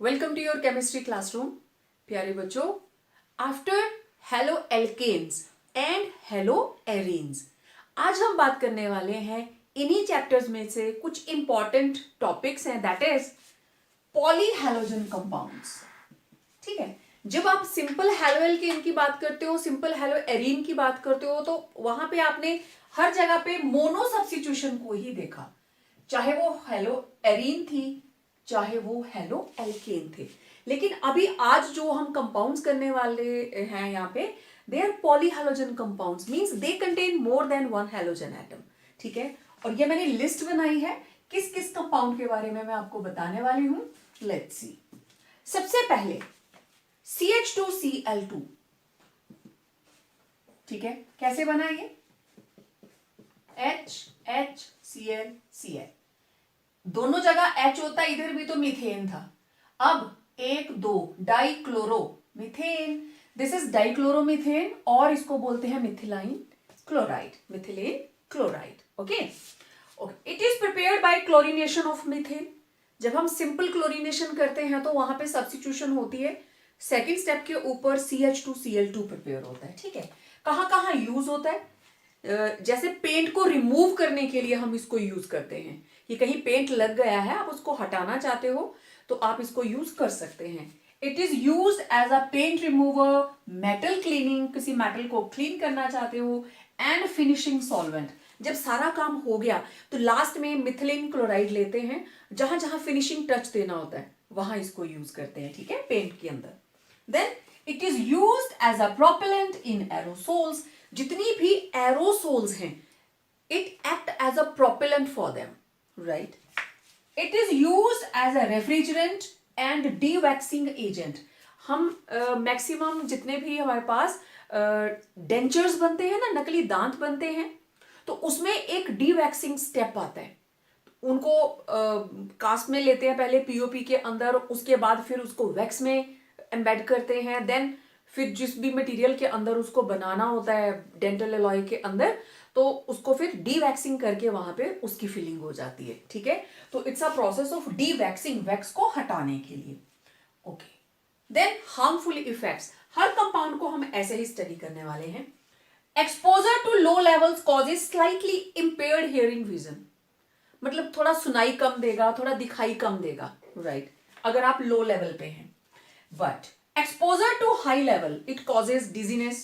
Welcome to your chemistry classroom. प्यारे बच्चों, after haloalkanes and haloarenes, आज हम बात करने वाले हैं इन्हीं चैप्टर्स में से कुछ इंपॉर्टेंट टॉपिक्स हैं, दैट इज पॉलीहैलोजन कंपाउंड्स। ठीक है, जब आप सिंपल हेलो एल्केन की बात करते हो, सिंपल हेलो एरीन की बात करते हो, तो वहां पे आपने हर जगह पे मोनो सब्स्टिट्यूशन को ही देखा, चाहे वो हेलो एरीन थी चाहे वो हेलो एल्केन थे। लेकिन अभी आज जो हम कंपाउंड्स करने वाले हैं यहाँ पे, they are polyhalogen compounds, means they contain more than one halogen atom. ठीक है, और ये मैंने लिस्ट बनाई है किस किस कंपाउंड के बारे में मैं आपको बताने वाली हूं। Let's see. सबसे पहले CH2Cl2। ठीक है, कैसे बना ये? HCl दोनों जगह H होता है, इधर भी तो मीथेन था। अब 1 2 dichloro methane, this is dichloromethane, और इसको बोलते हैं methylene chloride, methylene chloride. Okay okay, it is prepared by chlorination of methane. जब हम सिंपल क्लोरीनेशन करते हैं तो वहां पे सब्स्टिट्यूशन होती है, सेकेंड स्टेप के ऊपर CH2Cl2 प्रिपेयर होता है। ठीक है, कहां कहां यूज होता है? जैसे पेंट को रिमूव करने के लिए हम इसको यूज करते हैं, कि कहीं पेंट लग गया है, आप उसको हटाना चाहते हो तो आप इसको यूज कर सकते हैं। It is use as a paint remover, metal cleaning, किसी मेटल को क्लीन करना चाहते हो, एंड फिनिशिंग सॉल्वेंट। जब सारा काम हो गया तो लास्ट में मिथिलीन क्लोराइड लेते हैं, जहां जहां फिनिशिंग टच देना होता है वहां इसको यूज करते हैं। ठीक है, पेंट के अंदर। Then it is used as a propellant in aerosols. जितनी भी एरोसोल्स हैं, it act as a propellant for them, right? It is used as a refrigerant and dewaxing agent. हम मैक्सिमम जितने भी हमारे पास डेंचर्स बनते हैं ना, नकली दांत बनते हैं, तो उसमें एक डीवैक्सिंग स्टेप आता है। उनको कास्ट में लेते हैं पहले पीओपी के अंदर, उसके बाद फिर उसको वैक्स में एम्बेड करते हैं, देन फिर जिस भी मटेरियल के अंदर उसको बनाना होता है डेंटल एलॉय के अंदर, तो उसको फिर डीवैक्सिंग करके वहां पे उसकी फिलिंग हो जाती है। ठीक है, तो it's a process of dewaxing, wax को हटाने के लिए। Okay, then harmful effects. हर कंपाउंड को हम ऐसे ही स्टडी करने वाले हैं। Exposure to low levels causes slightly impaired hearing vision, मतलब थोड़ा सुनाई कम देगा, थोड़ा दिखाई कम देगा, राइट, अगर आप लो लेवल पे हैं। But exposure to high level it causes dizziness,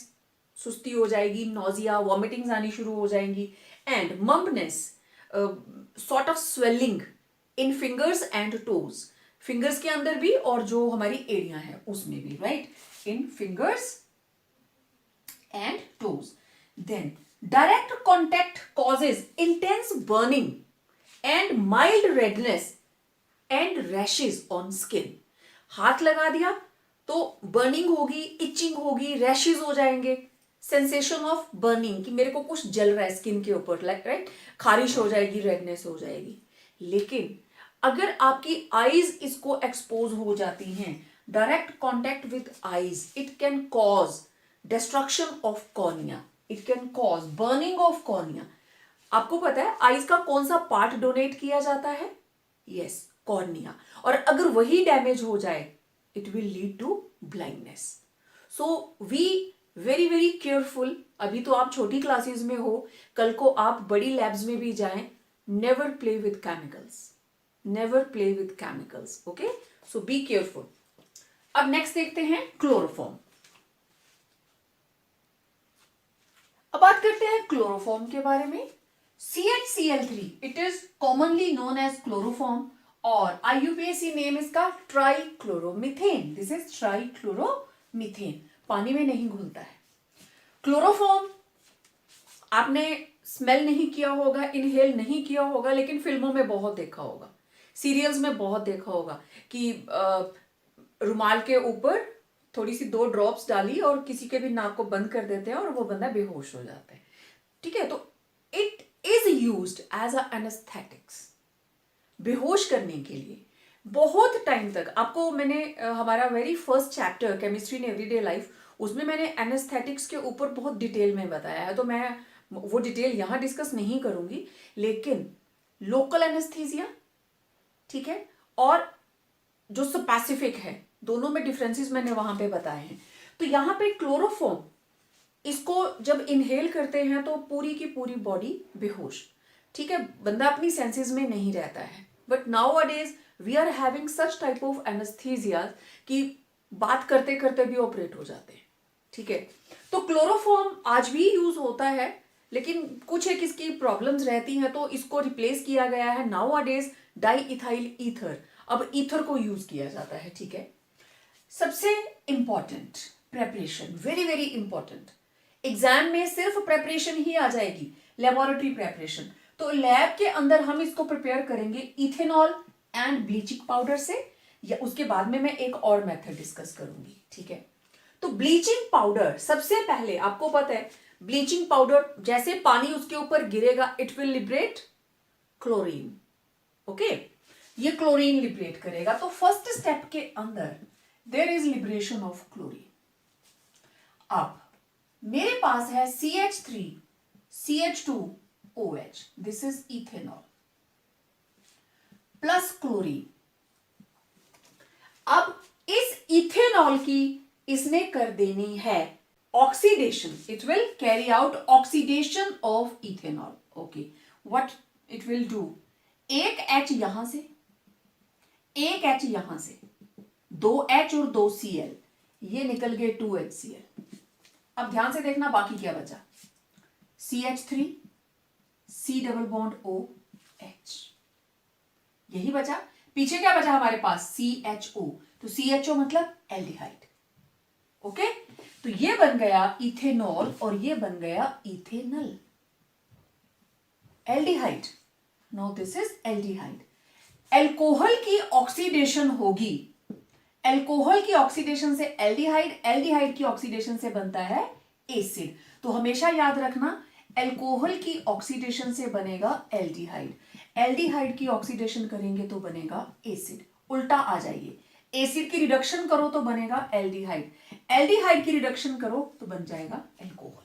सुस्ती हो जाएगी, नोजिया, वॉमिटिंग्स आनी शुरू हो जाएंगी, and numbness, sort of swelling in fingers and toes, fingers के अंदर भी और जो हमारी एड़ियां हैं उसमें भी, right, in fingers and toes. Then direct contact causes intense burning and mild redness and rashes on skin. हाथ लगा दिया तो बर्निंग होगी, इचिंग होगी, रैशेज हो जाएंगे, सेंसेशन ऑफ बर्निंग कि मेरे को कुछ जल रहा है स्किन के ऊपर, राइट, खारिश हो जाएगी, रेडनेस हो जाएगी। लेकिन अगर आपकी आईज इसको एक्सपोज हो जाती हैं, direct contact with eyes, it can cause destruction of cornea, it can cause burning of cornea. आपको पता है आईज का कौन सा पार्ट डोनेट किया जाता है? Yes, cornea. और अगर वही डैमेज हो जाए, it will lead to blindness. So we very very careful. अभी तो आप छोटी क्लासेस में हो, कल को आप बड़ी लैब्स में भी जाएं, never play with chemicals, never play with chemicals. Okay, so be careful. अब नेक्स्ट देखते हैं क्लोरोफॉर्म। अब बात करते हैं क्लोरोफॉर्म के बारे में। CHCl3, it is commonly known as chloroform, और IUPAC नेम इसका ट्राइक्लोरोमीथेन। दिस इज ट्राइक्लोरोमीथेन, पानी में नहीं घुलता है। क्लोरोफॉर्म आपने स्मेल नहीं किया होगा, इनहेल नहीं किया होगा, लेकिन फिल्मों में बहुत देखा होगा, सीरियल्स में बहुत देखा होगा कि रुमाल के ऊपर थोड़ी सी 2 ड्रॉप्स डाली और किसी के भी नाक को बंद कर देते हैं और वो बंदा बेहोश हो जाता है। ठीक है, तो it is used as a anaesthetics, बेहोश करने के लिए। बहुत टाइम तक आपको मैंने हमारा very first chapter chemistry in everyday life, उसमें मैंने एनेस्थेटिक्स के ऊपर बहुत डिटेल में बताया है, तो मैं वो डिटेल यहां डिस्कस नहीं करूंगी। लेकिन लोकल एनेस्थीसिया, ठीक है, और जो स्पेसिफिक है, दोनों में डिफरेंसेस मैंने वहां पे बताए हैं। तो यहाँ पे क्लोरोफॉर्म, इसको जब इनहेल करते हैं तो पूरी की पूरी बॉडी बेहोश, ठीक है, बंदा अपनी सेंसेस में नहीं रहता है। But nowadays we are having such type of anaesthesia कि बात करते करते भी ऑपरेट हो जाते हैं, ठीक है। तो क्लोरोफॉर्म आज भी यूज होता है, लेकिन कुछ एक इसकी प्रॉब्लम्स रहती हैं, तो इसको रिप्लेस किया गया है नाउ अडेज डाई इथाइल ईथर। अब ईथर को यूज किया जाता है, ठीक है। सबसे important preparation, very very important, exam में सिर्फ प्रेपरेशन ही आ जाएगी, लेबोरेटरी प्रेपरेशन। तो लैब के अंदर हम इसको प्रिपेयर करेंगे इथेनॉल एंड ब्लीचिंग पाउडर से, या उसके बाद में मैं एक और मेथड डिस्कस करूंगी, ठीक है। तो ब्लीचिंग पाउडर, सबसे पहले आपको पता है ब्लीचिंग पाउडर जैसे पानी उसके ऊपर गिरेगा it will liberate chlorine, okay, ये क्लोरीन लिबरेट करेगा। तो फर्स्ट स्टेप के अंदर there is liberation of chlorine. अब मेरे पास है CH3 CH2OH, this is ethanol plus chlorine. अब इस इथेनॉल की इसने कर देनी है oxidation, it will carry out oxidation of ethanol, okay. What it will do, एक H यहां से, एक H यहां से, 2H और 2Cl, ये निकल गए 2HCl। अब ध्यान से देखना बाकी क्या बचा, CH3 C double bond OH, यही बचा। पीछे क्या बचा हमारे पास, CHO, तो CHO मतलब एल्डिहाइड, ओके। तो ये बन गया इथेनॉल और ये बन गया ethanal, aldehyde. Now this is aldehyde. Alcohol की ऑक्सीडेशन होगी, एल्कोहल की ऑक्सीडेशन से एल्डिहाइड, एल्डिहाइड की ऑक्सीडेशन से बनता है एसिड। तो हमेशा याद रखना एल्कोहल की ऑक्सीडेशन से बनेगा एल्डिहाइड, एल्डिहाइड की ऑक्सीडेशन करेंगे तो बनेगा एसिड। उल्टा आ जाइए, एसिड की रिडक्शन करो तो बनेगा एल्डिहाइड, एल्डिहाइड की रिडक्शन करो तो बन जाएगा एल्कोहल,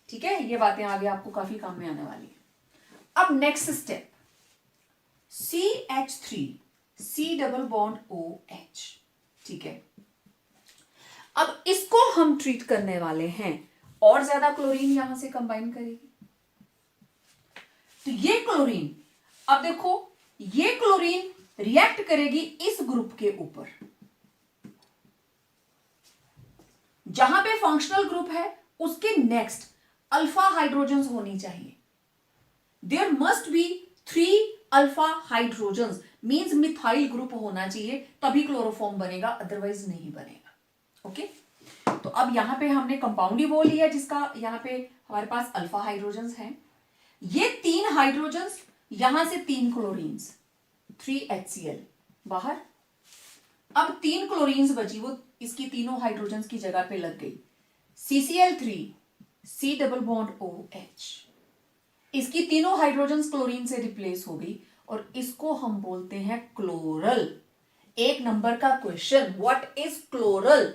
ठीक है। ये बातें आगे आपको काफी काम में आने वाली है। अब next step, CH3 C double bond OH, ठीक है। अब इसको हम ट्रीट करने वाले हैं, और ज्यादा क्लोरीन यहां से कंबाइन करेगी, तो ये क्लोरीन, अब देखो ये क्लोरीन रिएक्ट करेगी इस ग्रुप के ऊपर, जहां पे फंक्शनल ग्रुप है उसके नेक्स्ट अल्फा हाइड्रोजन्स होनी चाहिए। There must be 3 alpha hydrogens, means methyl group होना चाहिए, तभी क्लोरोफॉर्म बनेगा, अदरवाइज नहीं बनेगा, ओके। तो अब यहां पे हमने कंपाउंड ही बोल लिया जिसका यहां पे हमारे पास अल्फा हाइड्रोजन्स हैं, ये 3 हाइड्रोजन्स, यहां से 3 क्लोरीन्स, 3HCl बाहर। अब 3 क्लोरीन्स बची, वो इसकी तीनों हाइड्रोजन्स की जगह पे लग गई, CCl3 C double bond OH, इसकी तीनों हाइड्रोजन्स क्लोरीन से रिप्लेस हो गई, और इसको हम बोलते हैं क्लोरल। एक नंबर का क्वेश्चन, व्हाट इज क्लोरल।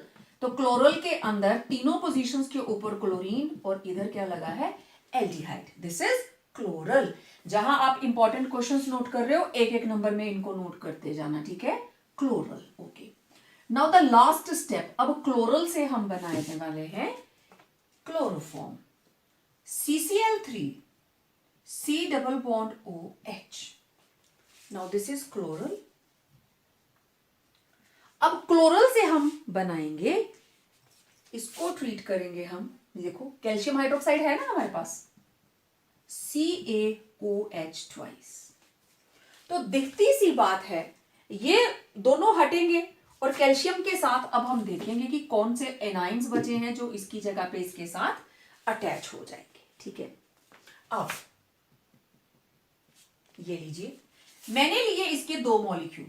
तो क्लोरल के अंदर तीनों पोजीशंस के ऊपर क्लोरीन और इधर क्या लगा है, एल्डिहाइड, दिस इज क्लोरल। जहां आप इंपॉर्टेंट क्वेश्चंस नोट कर रहे हो, एक एक नंबर में इनको नोट करते जाना, ठीक है, chloral, okay. Now the last step, अब क्लोरल से हम बनाने वाले हैं chloroform, CCl3 C double bond OH. Now this is chloral. अब क्लोरल से हम बनाएंगे, इसको ट्रीट करेंगे हम, देखो कैल्शियम हाइड्रोक्साइड है ना हमारे पास, CaOH ट्वाइस। तो दिखती सी बात है, ये दोनों हटेंगे और कैल्शियम के साथ अब हम देखेंगे कि कौन से एनाइंस बचे हैं जो इसकी जगह पे इसके साथ अटैच हो जाएंगे, ठीक है। अब ये लीजिए, मैंने लिए इसके 2 मॉलिक्यूल,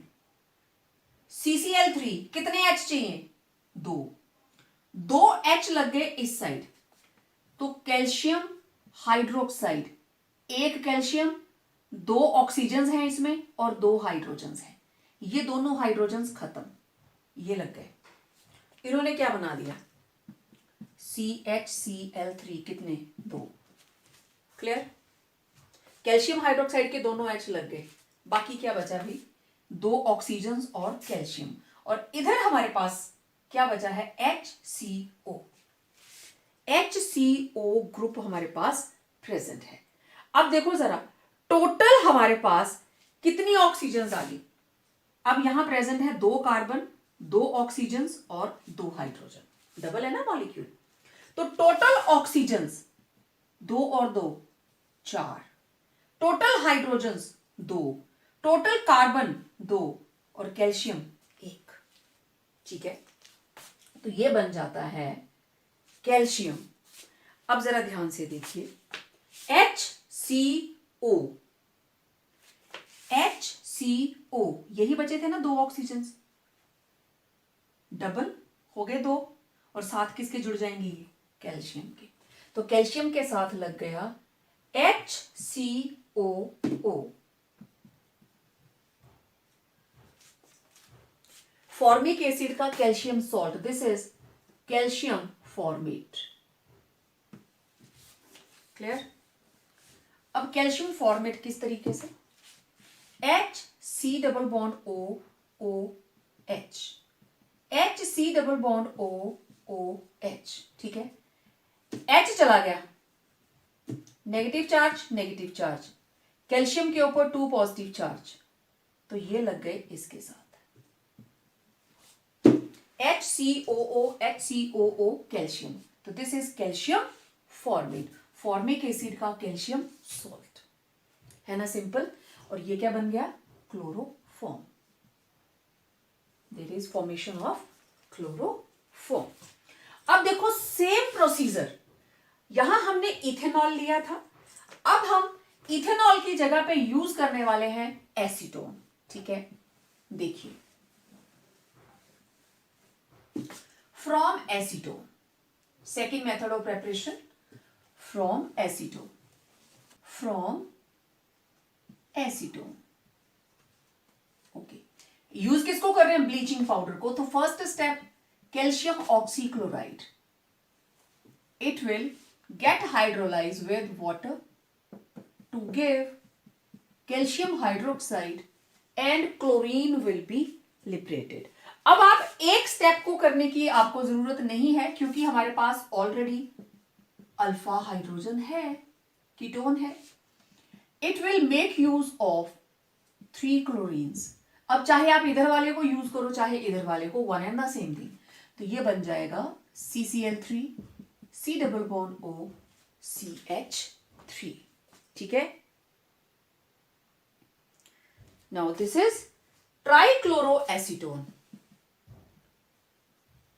CCl3 कितने H चाहिए, 2 H लग गए इस साइड, तो कैल्शियम हाइड्रोक्साइड, एक कैल्शियम, 2 ऑक्सीजन हैं इसमें और 2 हाइड्रोजन हैं, ये दोनों हाइड्रोजन खत्म, ये लग गए, इन्होंने क्या बना दिया, CHCl3 कितने, 2, क्लियर। कैल्शियम हाइड्रोक्साइड के दोनों H लग गए, बाकी क्या बचा भाई, दो ऑक्सीजन और कैल्शियम, और इधर हमारे पास क्या बचा है, HCO। HCO ग्रुप हमारे पास प्रेजेंट है। अब देखो जरा, टोटल हमारे पास कितनी ऑक्सीजन आ गई। अब यहां प्रेजेंट है 2 कार्बन, 2 ऑक्सीजन और 2 हाइड्रोजन, डबल है ना मॉलिक्यूल। तो टोटल ऑक्सीजन 2 और 2 4, टोटल हाइड्रोजन 2, टोटल कार्बन 2 और कैल्शियम 1। ठीक है, तो ये बन जाता है कैल्शियम। अब जरा ध्यान से देखिए, HCO, HCO यही बचे थे ना 2 ऑक्सीजन, डबल हो गए 2, और साथ किसके जुड़ जाएंगे, ये कैल्शियम के। तो कैल्शियम के साथ लग गया HCOO। फॉर्मिक एसिड का calcium salt, this is calcium format. Clear. अब कैल्शियम फॉर्मेट किस तरीके से, HC double bond OOH, HC double bond OOH। ठीक है, H चला गया, negative charge negative charge, calcium के ऊपर 2 पॉजिटिव चार्ज, तो ये लग गए इसके साथ, HCOO HCOO कैल्शियम। तो this is calcium formate, formic acid का कैल्शियम सॉल्ट, है ना सिंपल। और ये क्या बन गया, chloroform. There is formation of chloroform. अब देखो सेम प्रोसीजर, यहां हमने इथेनॉल लिया था, अब हम इथेनॉल की जगह पे यूज करने वाले हैं एसीटोन। ठीक है, देखिए, from acetone, second method of preparation, from acetone, from acetone. Okay, use किसको कर रहे हैं, ब्लीचिंग पाउडर को। तो first step, calcium oxychloride, it will get hydrolyzed with water to give calcium hydroxide and chlorine will be liberated। अब आप एक step को करने की आपको जरूरत नहीं है, क्योंकि हमारे पास ऑलरेडी अल्फा हाइड्रोजन है, कीटोन है। It will make use of 3 chlorines. अब चाहे आप इधर वाले को यूज करो चाहे इधर वाले को, one and the same thing. तो ये बन जाएगा CCl3, C double bond O CH3। ठीक है, now this is trichloroacetone,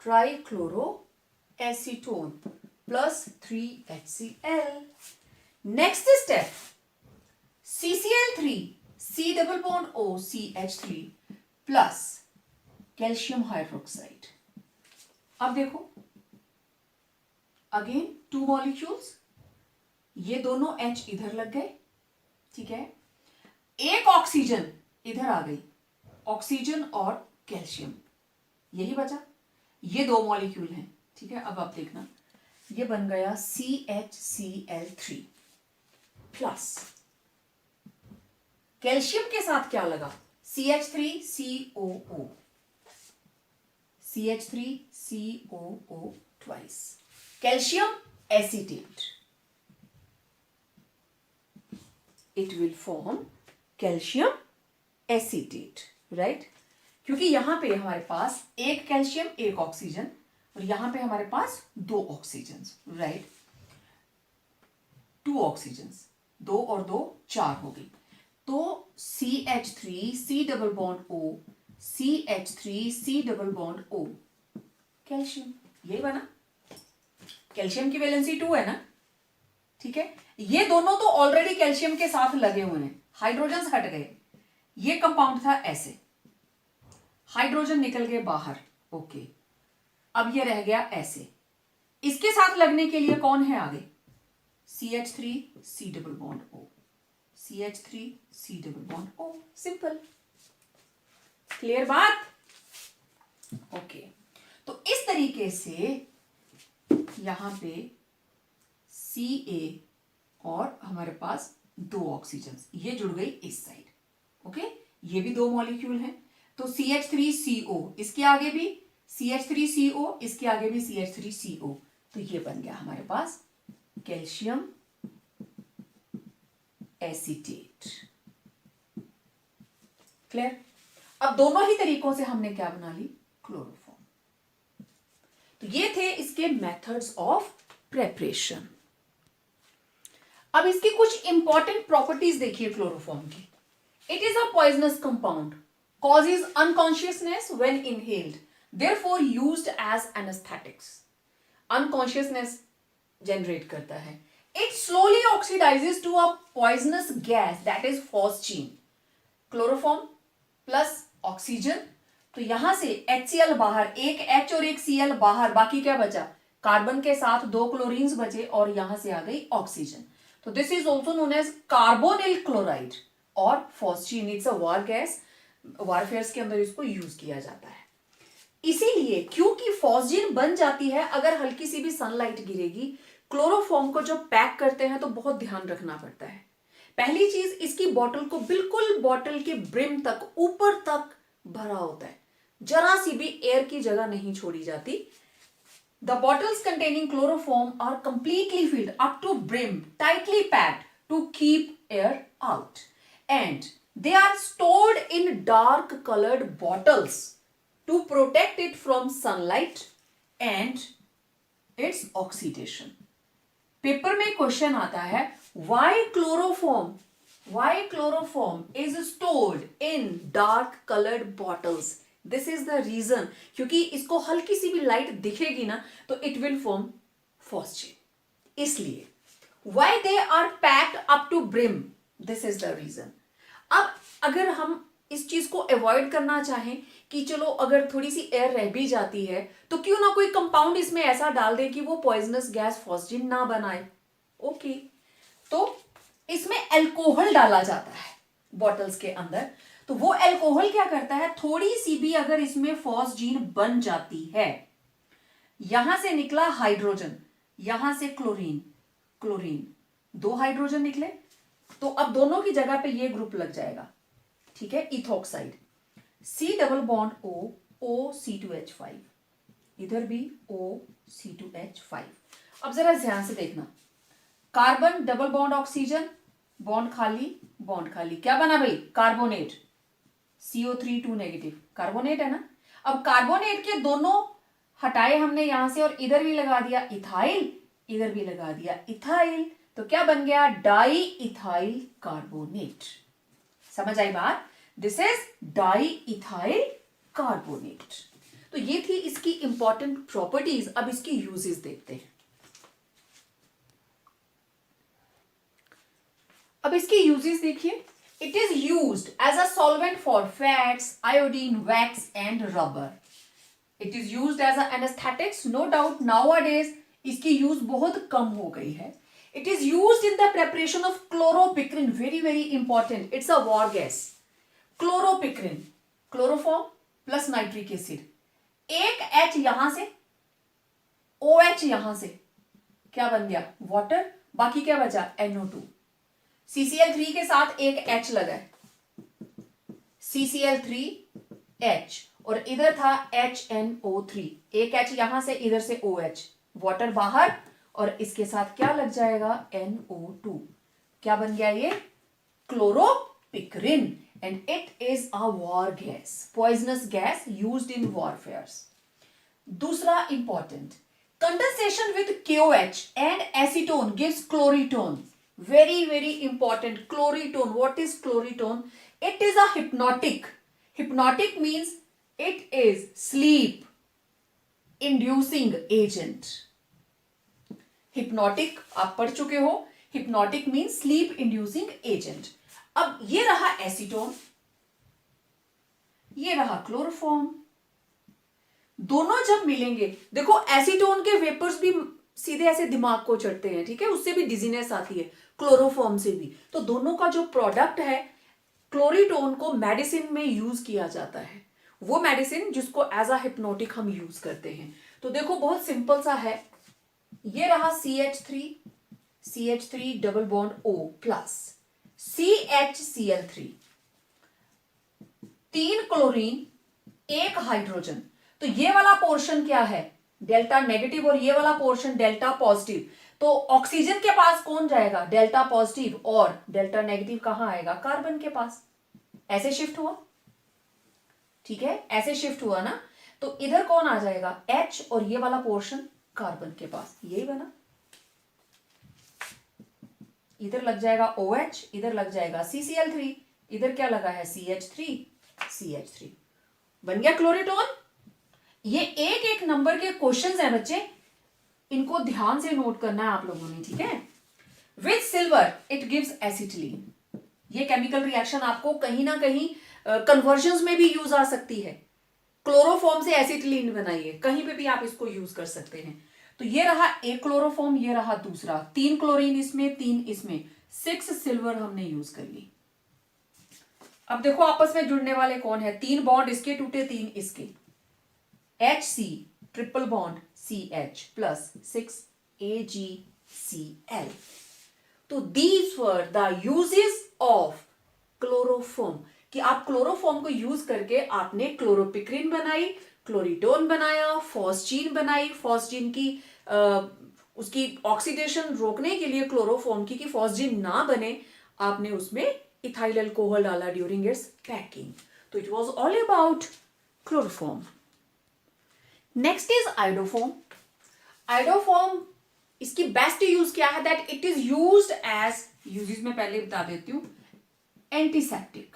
trichloroacetone plus 3HCl। Next step, CCl3, C double bond O CH3 plus calcium hydroxide. अब देखो, अगेन 2 मॉलिक्यूल्स, ये दोनों H इधर लग गए। ठीक है, एक ऑक्सीजन इधर आ गई, ऑक्सीजन और कैल्शियम, यही बचा, ये 2 मॉलिक्यूल हैं। ठीक है, अब आप देखना, ये बन गया CHCl3 प्लस कैल्शियम के साथ क्या लगा, CH3COO, CH3COO twice, calcium acetate, it will form calcium acetate, right? क्योंकि यहां पे हमारे पास एक कैल्शियम एक ऑक्सीजन, और यहां पे हमारे पास 2 ऑक्सीजन, राइट, 2 ऑक्सीजन, 2 और 2 4 हो गई। तो CH3 C double bond O CH3 C double bond O calcium, यही बना। कैल्शियम की वैलेंसी 2 है ना। ठीक है, ये दोनों तो ऑलरेडी कैल्शियम के साथ लगे हुए हैं, हाइड्रोजन हट गए, ये कंपाउंड था ऐसे, हाइड्रोजन निकल गए बाहर। ओके, अब ये रह गया ऐसे, इसके साथ लगने के लिए कौन है आगे, CH3 C double bond O, CH3 C double bond O, simple, clear बात। ओके, तो इस तरीके से यहां पे Ca और हमारे पास 2 ऑक्सीजन, ये जुड़ गई इस साइड। ओके, ये भी दो मॉलिक्यूल हैं, तो CH3CO, इसके आगे भी CH3CO, इसके आगे भी CH3CO, तो ये बन गया हमारे पास कैल्शियम एसीटेट। क्लियर? अब दोनों ही तरीकों से हमने क्या बना ली, क्लोरोफॉर्म। तो ये थे इसके मेथड्स ऑफ प्रेपरेशन। अब इसकी कुछ इंपॉर्टेंट प्रॉपर्टीज देखिए क्लोरोफॉर्म की। It is a poisonous compound, causes unconsciousness when inhaled, therefore used as anesthetics. Unconsciousness generate करता है। It slowly oxidizes to a poisonous gas that is phosgene. Chloroform plus oxygen, तो यहां से HCl बाहर, एक H और एक Cl बाहर, बाकी क्या बचा, कार्बन के साथ दो क्लोरीन्स बचे और यहां से आ गई ऑक्सीजन। तो this is also known as carbonyl chloride और phosgene. It's a war gas, warfares के अंदर इसको यूज किया जाता है। इसीलिए क्योंकि फॉस्जीन बन जाती है अगर हल्की सी भी सनलाइट गिरेगी, क्लोरोफॉर्म को जब पैक करते हैं तो बहुत ध्यान रखना पड़ता है। पहली चीज, इसकी बॉटल को बिल्कुल बॉटल के ब्रिम तक, ऊपर तक भरा होता है, जरा सी भी एयर की जगह नहीं छोड़ी जाती। The bottles containing chloroform are completely filled up to brim, tightly packed to keep air out, and they are stored in dark colored bottles to protect it from sunlight and its oxidation. Paper में question आता है, why chloroform is stored in dark colored bottles? This is the reason, क्योंकि इसको हल्की सी भी light दिखेगी ना तो it will form phosgene, इसलिए why they are packed up to brim, this is the reason. अब अगर हम इस चीज को अवॉइड करना चाहें कि चलो अगर थोड़ी सी एयर रह भी जाती है तो क्यों ना कोई कंपाउंड इसमें ऐसा डाल दे कि वो पॉइजनस गैस फॉस्जीन ना बनाए। ओके, तो इसमें अल्कोहल डाला जाता है बॉटल्स के अंदर, तो वो अल्कोहल क्या करता है, थोड़ी सी भी अगर इसमें फॉस्जीन बन जाती है, यहां से निकला हाइड्रोजन, यहां से क्लोरीन, दो हाइड्रोजन निकले, तो अब दोनों की जगह पे ये ग्रुप लग जाएगा, ठीक है, ethoxide, C double bond O, OC2H5, इधर भी OC2H5। अब जरा ध्यान से देखना, carbon double bond oxygen, bond खाली, क्या बना भाई, कार्बोनेट, CO3 2 नेगेटिव, कार्बोनेट है ना। अब कार्बोनेट के दोनों हटाए हमने यहां से और इधर भी लगा दिया इथाइल, इधर भी लगा दिया इथाइल, तो क्या बन गया, डाई इथाइल कार्बोनेट। समझ आई बात, this is di ethyl carbonate. तो ये थी इसकी इंपॉर्टेंट प्रॉपर्टीज। अब इसकी यूजेस देखते हैं। अब इसकी यूजेस देखिए, it is used as a solvent for fats, iodine, wax and rubber. It is used as a anaesthetics, no doubt nowadays इसकी यूज बहुत कम हो गई है। It is used in the preparation of chloropicrin, very important. It's a war gas. Chloropicrin, chloroform plus nitric acid. एक H यहां से, OH यहां से, क्या बन गया, वाटर, बाकी क्या बचा, NO2। CCl3 के साथ एक H लगा है, CCl3H, और इधर था HNO3, एक H यहां से, इधर से OH, वाटर बाहर, और इसके साथ क्या लग जाएगा, NO2, क्या बन गया ये, chloropicrin, and it is a war gas, poisonous gas used in warfares. दूसरा important, condensation with KOH and acetone gives chloretone, very important, chloretone. What is chloretone, it is a hypnotic means it is sleep inducing agent। Hypnotic आप पढ़ चुके हो, hypnotic mean sleep inducing agent. अब ये रहा acetone, ये रहा chloroform, दोनों जब मिलेंगे, देखो एसीटोन के वेपर्स भी सीधे ऐसे दिमाग को चढ़ते हैं, ठीक है, उससे भी डिजीनेस आती है, क्लोरोफॉर्म से भी। तो दोनों का जो प्रोडक्ट है, क्लोरीटोन को मेडिसिन में यूज किया जाता है, वो मेडिसिन जिसको एज अ हिप्नोटिक हम यूज करते हैं। तो देखो बहुत सिंपल सा है, ये रहा CH3 double bond O plus CHCl3, 3 chlorine, 1 hydrogen. तो ये वाला पोर्शन क्या है, डेल्टा नेगेटिव, और ये वाला पोर्शन डेल्टा पॉजिटिव। तो ऑक्सीजन के पास कौन जाएगा, डेल्टा पॉजिटिव, और डेल्टा नेगेटिव कहां आएगा, कार्बन के पास। ऐसे शिफ्ट हुआ, ठीक है, ऐसे शिफ्ट हुआ ना। तो इधर कौन आ जाएगा, H, और ये वाला पोर्शन कार्बन के पास, यही बना। इधर लग जाएगा OH, इधर लग जाएगा CCl3, इधर क्या लगा है CH3, बन गया क्लोरीटोन। ये एक एक नंबर के क्वेश्चंस हैं बच्चे, इनको ध्यान से नोट करना है आप लोगों ने, ठीक है। With silver it gives acetylene. ये केमिकल रिएक्शन आपको कहीं ना कहीं कन्वर्जन्स में भी यूज आ सकती है। क्लोरोफॉर्म से एसिटिलीन बनाइए, कहीं पे भी आप इसको यूज कर सकते हैं। तो ये रहा एक क्लोरोफॉर्म, ये रहा दूसरा, 3 क्लोरीन इसमें, 3 इसमें, 6 सिल्वर हमने यूज कर ली। अब देखो आपस में जुड़ने वाले कौन है, 3 बॉन्ड इसके टूटे, 3 इसके, HC triple bond CH plus 6 AgCl। तो these were the uses of chloroform, कि आप क्लोरोफॉर्म को यूज करके आपने क्लोरोपिक्रिन बनाई, क्लोरीटोन बनाया, फॉस्जीन बनाई। फॉस्जीन की उसकी ऑक्सीडेशन रोकने के लिए क्लोरोफॉर्म की, कि फॉस्जीन ना बने, आपने उसमें इथाइल अल्कोहल डाला ड्यूरिंग इट्स पैकिंग। तो it was all about chloroform. Next is iodoform. Iodoform, इसकी बेस्ट यूज क्या है, that it is used as, uses में पहले बता देती हूं, एंटीसेप्टिक।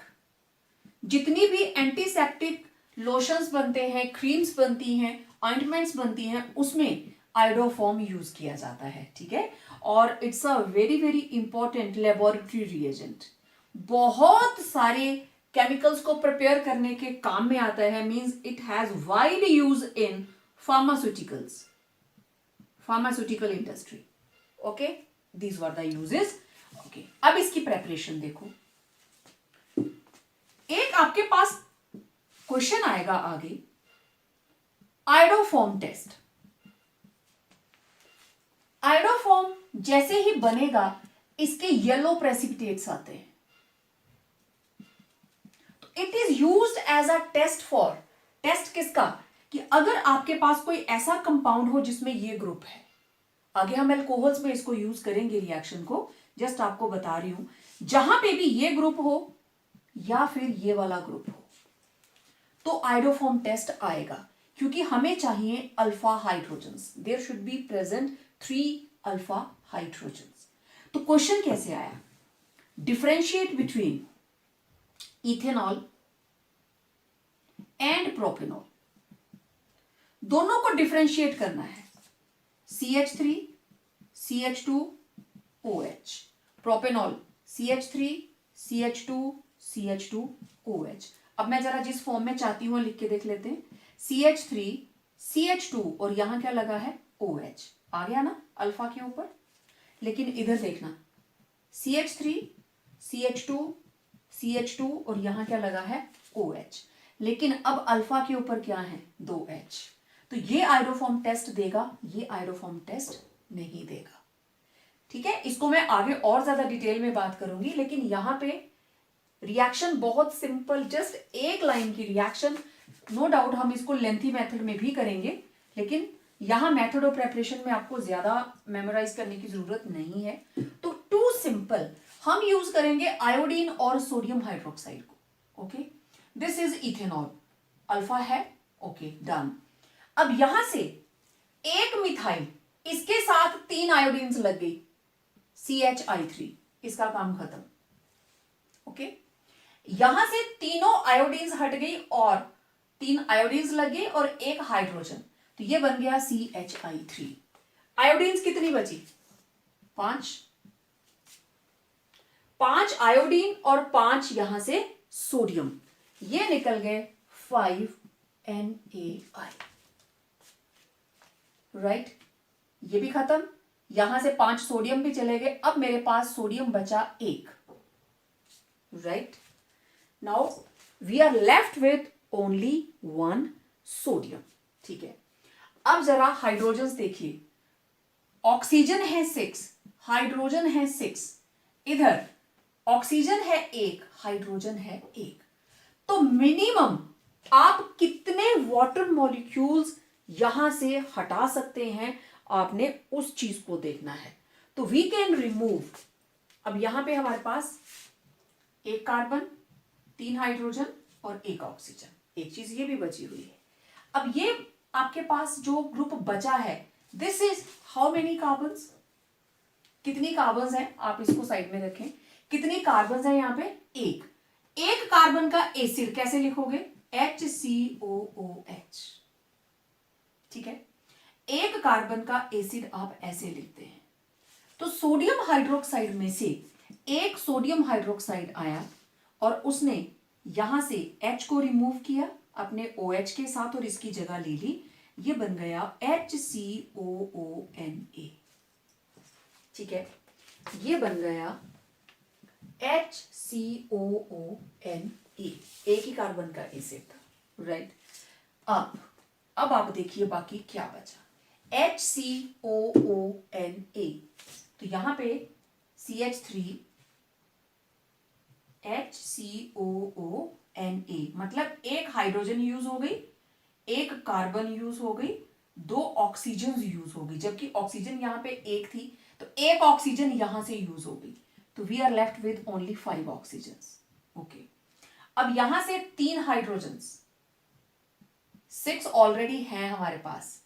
जितनी भी एंटीसेप्टिक लोशंस बनते हैं, क्रीम्स बनती हैं, ऑइंटमेंट्स बनती हैं, उसमें आयोडोफॉर्म यूज किया जाता है, ठीक है। और it's a very very important laboratory reagent. बहुत सारे केमिकल्स को प्रिपेयर करने के काम में आता है। Means it has wide use in pharmaceuticals, pharmaceutical industry. Okay, these were the uses. Okay, अब इसकी प्रेपरेशन देखो। एक आपके पास क्वेश्चन आएगा आगे, आयोडोफॉर्म टेस्ट। आयोडोफॉर्म जैसे ही बनेगा, इसके येलो प्रेसिपिटेट्स आते हैं। तो it is used as a test for, test किसका, कि अगर आपके पास कोई ऐसा कंपाउंड हो जिसमें ये ग्रुप है, आगे हम एल्कोहल्स में इसको यूज करेंगे रिएक्शन को, जस्ट आपको बता रही हूं, जहां पे भी ये ग्रुप हो या फिर ये वाला ग्रुप हो, तो आयोडोफॉर्म टेस्ट आएगा। क्योंकि हमें चाहिए alpha hydrogens, there should be present 3 alpha hydrogens. तो क्वेश्चन कैसे आया, differentiate between ethanol and propanol, दोनों को डिफरेंशिएट करना है। CH3 CH2 OH, propanol CH3 CH2 CH2 OH। अब मैं जरा जिस फॉर्म में चाहती हूं लिख के देख लेते हैं, CH3 CH2 और यहां क्या लगा है OH, आ गया ना अल्फा के ऊपर। लेकिन इधर देखना, CH3 CH2 CH2 और यहां क्या लगा है OH, लेकिन अब अल्फा के ऊपर क्या है 2H। तो ये आयोडोफॉर्म टेस्ट देगा, ये आयोडोफॉर्म टेस्ट नहीं देगा, ठीक है। इसको मैं आगे और ज्यादा डिटेल में बात करूंगी, लेकिन यहां पे रिएक्शन बहुत सिंपल, जस्ट एक लाइन की रिएक्शन। नो डाउट हम इसको लेंथी मेथड में भी करेंगे, लेकिन यहां मेथड ऑफ प्रेपरेशन में आपको ज्यादा मेमोराइज करने की जरूरत नहीं है। तो टू सिंपल, हम यूज करेंगे आयोडीन और सोडियम हाइड्रोक्साइड को। Okay, this is ethanol, alpha है, ओके डन। अब यहां से एक मिथाइल, इसके साथ 3 आयोडीन्स लग गई, CHI3, इसका काम खत्म। ओके, यहां से तीनों आयोडीन्स हट गई और 3 आयोडीन्स लग गए और एक हाइड्रोजन, तो ये बन गया CHI3। आयोडीन्स कितनी बची, 5 आयोडीन और 5 यहां से सोडियम, ये निकल गए 5NaI, राइट। ये भी खत्म, यहां से 5 सोडियम भी चले गए, अब मेरे पास सोडियम बचा 1, right. Now we are left with only 1 sodium, ठीक है। अब जरा हाइड्रोजन देखिए, ऑक्सीजन है 6, हाइड्रोजन है 6, इधर ऑक्सीजन है 1, हाइड्रोजन है 1। तो मिनिमम आप कितने वाटर मॉलिक्यूल्स यहां से हटा सकते हैं, आपने उस चीज को देखना है। तो वी कैन रिमूव, अब यहां पे हमारे पास एक कार्बन, 3 हाइड्रोजन और एक ऑक्सीजन, एक चीज ये भी बची हुई है। अब ये आपके पास जो ग्रुप बचा है, this is how many carbons, कितनी कार्बन्स हैं, आप इसको साइड में रखें, कितनी कार्बन्स हैं यहां पे, एक कार्बन का एसिड कैसे लिखोगे, HCOOH, ठीक है, एक कार्बन का एसिड आप ऐसे लिखते हैं। तो सोडियम हाइड्रोक्साइड में से एक सोडियम हाइड्रोक्साइड आया और उसने यहां से H को रिमूव किया अपने OH के साथ और इसकी जगह ले ली, ये बन गया HCOONA, ठीक है, ये बन गया HCOONA, एक ही कार्बन का एसिड था, राइट। अब आप देखिए बाकी क्या बचा, HCOONA, तो यहां पे CH3, HCOONA, मतलब एक हाइड्रोजन यूज हो गई, एक कार्बन यूज हो गई, 2 ऑक्सीजन यूज हो गई, जबकि ऑक्सीजन यहां पे एक थी, तो एक ऑक्सीजन यहां से यूज हो गई, तो we are left with only 5 oxygen, okay. अब यहां से 3 हाइड्रोजन, 6 ऑलरेडी हैं हमारे पास,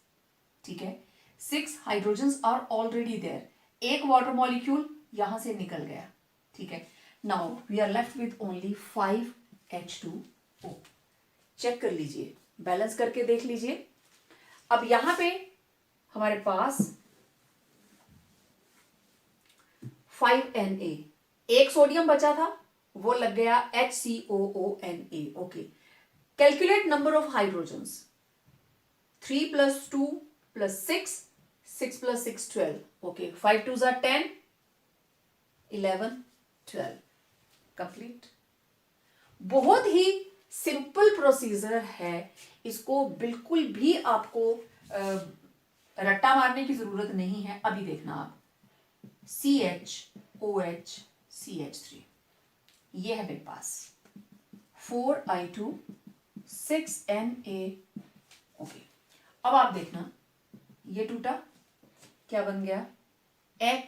ठीक है, 6 हाइड्रोजन आर ऑलरेडी देयर, एक वाटर मॉलिक्यूल यहां से निकल गया, ठीक है। Now we are left with only 5 H2O। Check कर लीजिए, बैलेंस करके देख लीजिए। अब यहां पे हमारे पास 5Na, एक सोडियम बचा था, वो लग गया HCOONA, okay. Calculate number of hydrogens, 3 + 2 + 6, 6 + 6 12, okay, 5 2s are 10, 11 12, complete. बहुत ही सिंपल प्रोसीजर है, इसको बिल्कुल भी आपको रट्टा मारने की जरूरत नहीं है। अभी देखना आप, CHOH CH3, ये है मेरे पास 4I2 6Na, ओके। अब आप देखना, ये टूटा, क्या बन गया,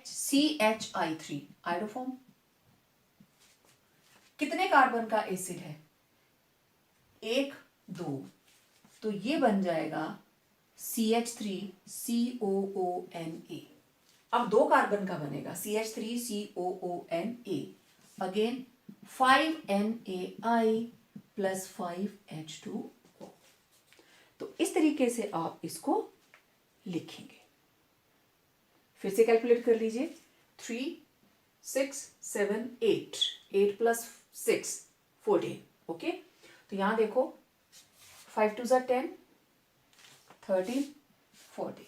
CHI3, आयोडोफॉर्म। कितने कार्बन का एसिड है, 1 2, तो ये बन जाएगा CH3COONA। अब 2 कार्बन का बनेगा CH3COONA, अगेन 5NaI + 5H2O। तो इस तरीके से आप इसको लिखेंगे। फिर से कैलकुलेट कर लीजिए, 3 6 7 8, 8 + 6 14, ओके। तो यहां देखो, 5 2s are 10, 13 14,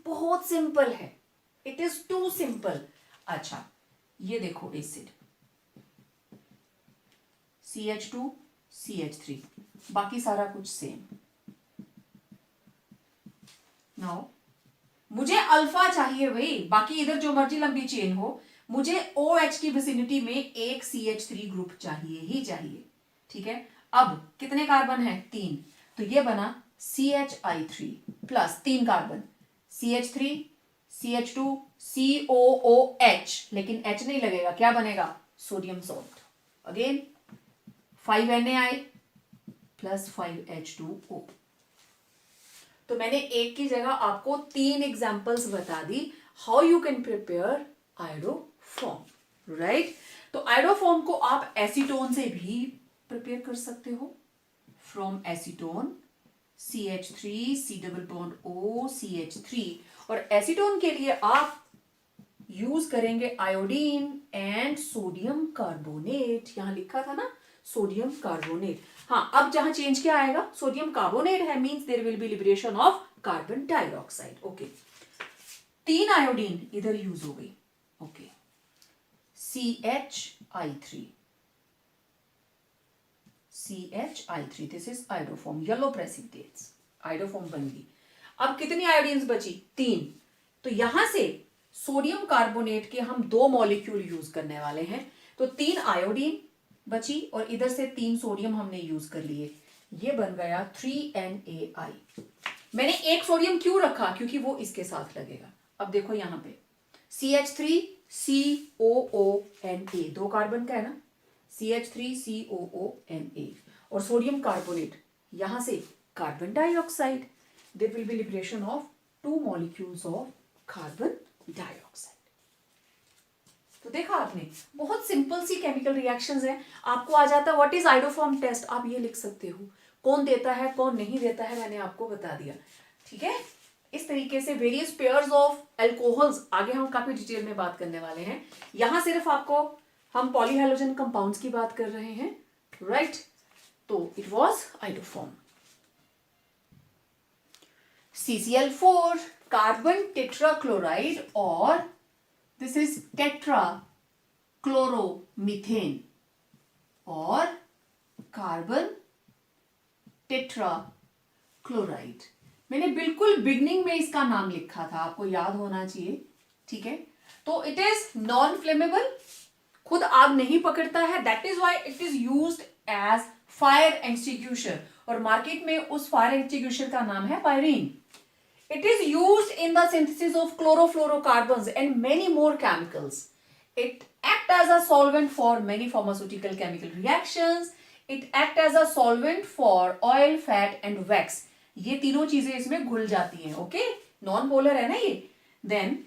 बहुत सिंपल है, इट इज टू सिंपल। अच्छा, ये देखो एसिड CH2 CH3, बाकी सारा कुछ सेम। नाउ मुझे अल्फा चाहिए भाई, बाकी इधर जो मर्जी लंबी चेन हो, मुझे OH की विसिनिटी में एक CH3 ग्रुप चाहिए ही चाहिए, ठीक है। अब कितने कार्बन है, 3, तो ये बना CHI3 plus 3 carbon CH3 CH2 COOH, लेकिन H नहीं लगेगा, क्या बनेगा, sodium salt, again 5NaI + 5H2O। तो मैंने एक की जगह आपको 3 एग्जांपल्स बता दी, how you can prepare iodoform, right. तो आयोडोफॉर्म को आप एसीटोन से भी प्रिपेयर कर सकते हो, from acetone CH3 C++ CH3, और एसीटोन के लिए आप यूज करेंगे आयोडीन एंड सोडियम कार्बोनेट, यहां लिखा था ना सोडियम कार्बोनेट। हाँ, अब जहां चेंज क्या आएगा, सोडियम कार्बोनेट है, means there will be liberation of carbon dioxide, okay. 3 iodine इधर यूज हो गई, okay, CHI3 this is iodoform, yellow precipitates, iodoform बन गई। अब कितनी आयोडीन्स बची, 3, तो यहां से सोडियम कार्बोनेट के हम 2 मॉलिक्यूल यूज करने वाले हैं, तो 3 आयोडीन बची और इधर से 3 सोडियम हमने यूज कर लिए, ये बन गया 3NaI। मैंने एक सोडियम क्यों रखा, क्योंकि वो इसके साथ लगेगा। अब देखो यहां पे CH3COONA, 2 कार्बन का है ना, CH3COONA, और सोडियम कार्बोनेट, यहां से carbon dioxide, there will be liberation of 2 molecules of carbon dioxide. तो देखा आपने, बहुत सिंपल सी केमिकल रिएक्शंस हैं। आपको आ जाता है व्हाट इज आइडोफॉर्म टेस्ट, आप ये लिख सकते हो, कौन देता है कौन नहीं देता है, मैंने आपको बता दिया। ठीक है, इस तरीके से वेरियस पेयर्स ऑफ एल्कोहल्स आगे हम काफी डिटेल में बात करने वाले हैं। यहां सिर्फ आपको हम पॉलीहैलोजन कंपाउंड्स की बात कर रहे हैं, राइट। तो it was iodoform. CCl4 carbon tetrachloride, और दिस इज टेट्राक्लोरोमीथेन और कार्बन टेट्राक्लोराइड। मैंने बिल्कुल बिगनिंग में इसका नाम लिखा था, आपको याद होना चाहिए। ठीक है, तो इट इज नॉन फ्लेमेबल, खुद आग नहीं पकड़ता है, that is why it is used as fire extinguisher, और मार्केट में उस फायर एक्सटिंग्विशर का नाम है Pyrene. It is used in the synthesis of chlorofluorocarbons and many more chemicals. It acts as a solvent for many pharmaceutical chemical reactions. It acts as a solvent for oil, fat and wax. ये तीनों चीजें इसमें घुल जाती हैं, okay, non polar है ना ये। Then